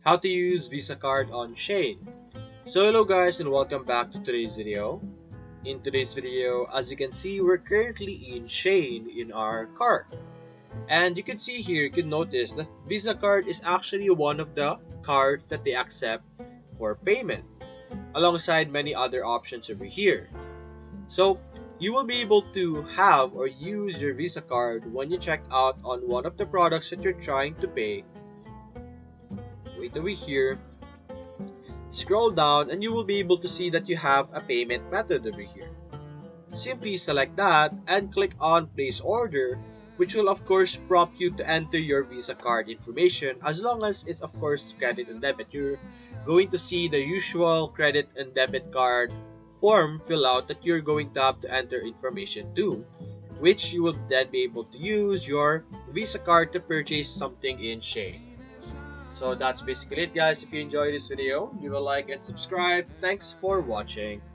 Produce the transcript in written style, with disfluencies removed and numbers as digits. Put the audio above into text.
How to use Visa card on Shein. So hello guys and welcome back to today's video. In today's video, as you can see, we're currently in Shein in our cart. And you can see here, you can notice that Visa card is actually one of the cards that they accept for payment, alongside many other options over here. So you will be able to have or use your Visa card when you check out on one of the products that you're trying to pay. Wait over here. Scroll down and you will be able to see that you have a payment method over here. Simply select that and click on place order, which will of course prompt you to enter your Visa card information. As long as it's of course credit and debit, you're going to see the usual credit and debit card form fill out that you're going to have to enter information to, which you will then be able to use your Visa card to purchase something in Shein. So that's basically it guys. If you enjoyed this video, leave a like and subscribe. Thanks for watching.